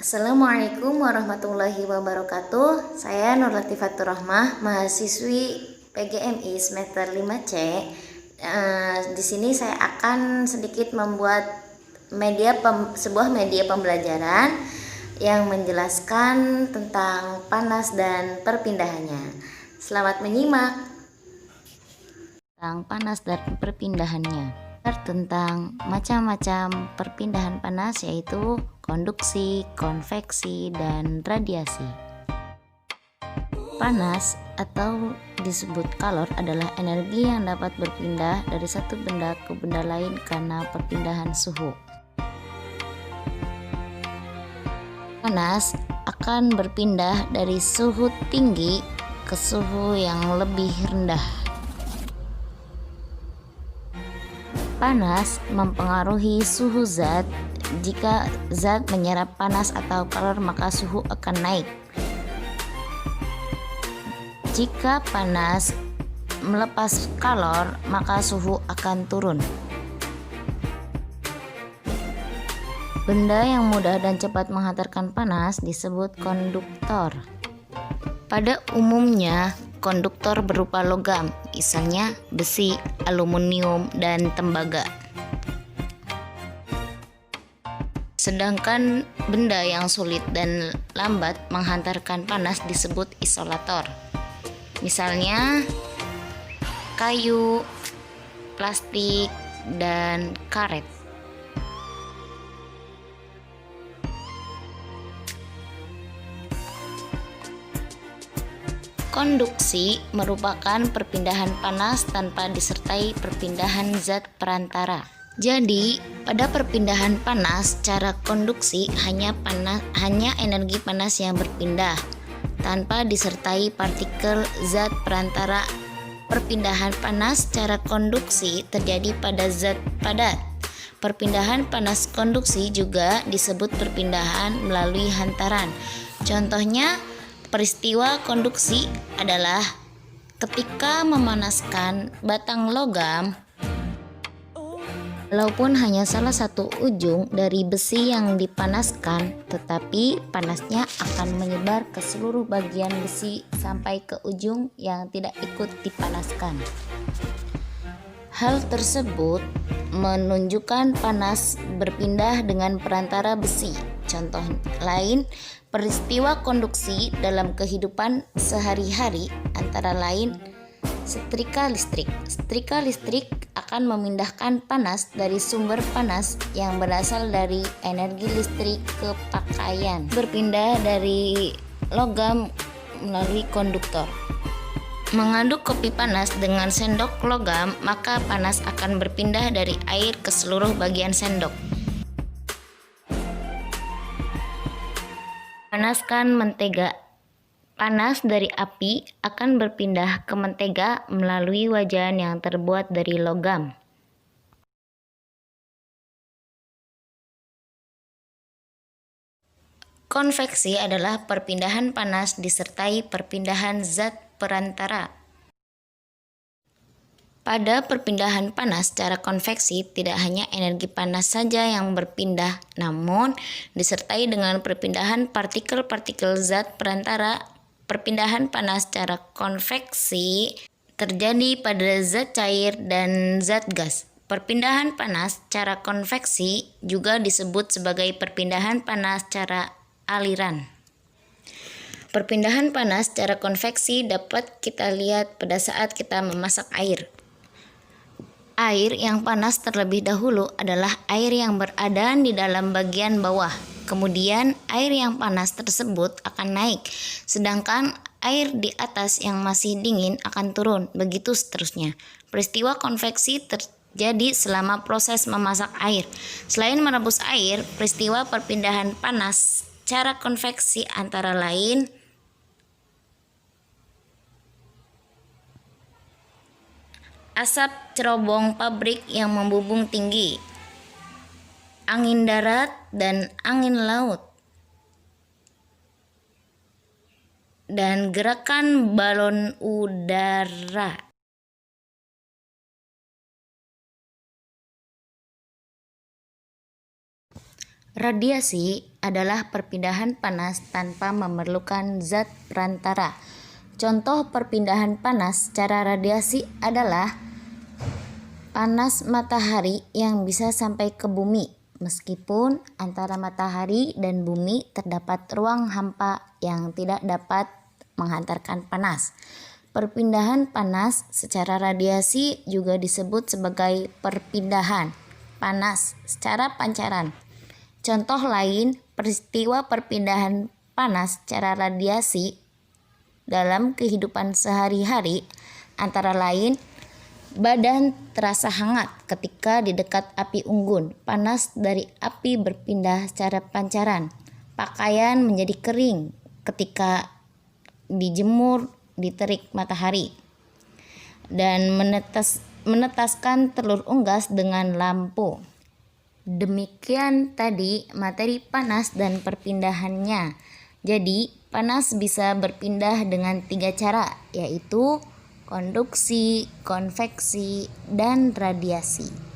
Assalamualaikum warahmatullahi wabarakatuh. Saya Nur Latifatur Rahmah, mahasiswi PGMI semester 5C. Di sini saya akan sedikit membuat sebuah media pembelajaran yang menjelaskan tentang panas dan perpindahannya. Selamat menyimak. Tentang panas dan perpindahannya. Tentang macam-macam perpindahan panas, yaitu konduksi, konveksi, dan radiasi. Panas atau disebut kalor adalah energi yang dapat berpindah dari satu benda ke benda lain karena perpindahan suhu. Panas akan berpindah dari suhu tinggi ke suhu yang lebih rendah. Panas mempengaruhi suhu zat. Jika zat menyerap panas atau kalor, maka suhu akan naik. Jika panas melepas kalor, maka suhu akan turun. Benda yang mudah dan cepat menghantarkan panas disebut konduktor. Pada umumnya, konduktor berupa logam, misalnya besi, aluminium, dan tembaga. Sedangkan benda yang sulit dan lambat menghantarkan panas disebut isolator. Misalnya kayu, plastik, dan karet. Konduksi merupakan perpindahan panas tanpa disertai perpindahan zat perantara. Jadi, pada perpindahan panas, cara konduksi hanya energi panas yang berpindah tanpa disertai partikel zat perantara. Perpindahan panas secara konduksi terjadi pada zat padat. Perpindahan panas konduksi juga disebut perpindahan melalui hantaran. Contohnya, peristiwa konduksi adalah ketika memanaskan batang logam, walaupun hanya salah satu ujung dari besi yang dipanaskan, tetapi panasnya akan menyebar ke seluruh bagian besi sampai ke ujung yang tidak ikut dipanaskan. Hal tersebut menunjukkan panas berpindah dengan perantara besi. Contoh lain, peristiwa konduksi dalam kehidupan sehari-hari antara lain setrika listrik. Setrika listrik akan memindahkan panas dari sumber panas yang berasal dari energi listrik ke pakaian, berpindah dari logam melalui konduktor. Mengaduk kopi panas dengan sendok logam, maka panas akan berpindah dari air ke seluruh bagian sendok. Panaskan mentega. Panas dari api akan berpindah ke mentega melalui wajan yang terbuat dari logam. Konveksi adalah perpindahan panas disertai perpindahan zat perantara. Pada perpindahan panas secara konveksi, tidak hanya energi panas saja yang berpindah, namun disertai dengan perpindahan partikel-partikel zat perantara. Perpindahan panas secara konveksi terjadi pada zat cair dan zat gas. Perpindahan panas secara konveksi juga disebut sebagai perpindahan panas secara aliran. Perpindahan panas secara konveksi dapat kita lihat pada saat kita memasak air. Air yang panas terlebih dahulu adalah air yang berada di dalam bagian bawah. Kemudian air yang panas tersebut akan naik, sedangkan air di atas yang masih dingin akan turun, begitu seterusnya. Peristiwa konveksi terjadi selama proses memasak air. Selain merebus air, peristiwa perpindahan panas secara konveksi antara lain asap cerobong pabrik yang membumbung tinggi, angin darat dan angin laut, dan gerakan balon udara. Radiasi adalah perpindahan panas tanpa memerlukan zat perantara. Contoh perpindahan panas secara radiasi adalah panas matahari yang bisa sampai ke bumi, meskipun antara matahari dan bumi terdapat ruang hampa yang tidak dapat menghantarkan panas. Perpindahan panas secara radiasi juga disebut sebagai perpindahan panas secara pancaran. Contoh lain peristiwa perpindahan panas secara radiasi dalam kehidupan sehari-hari antara lain badan terasa hangat ketika di dekat api unggun, panas dari api berpindah secara pancaran, pakaian menjadi kering ketika dijemur di terik matahari, dan menetaskan telur unggas dengan lampu. Demikian tadi materi panas dan perpindahannya. Jadi panas bisa berpindah dengan 3 cara, yaitu konduksi, konveksi, dan radiasi.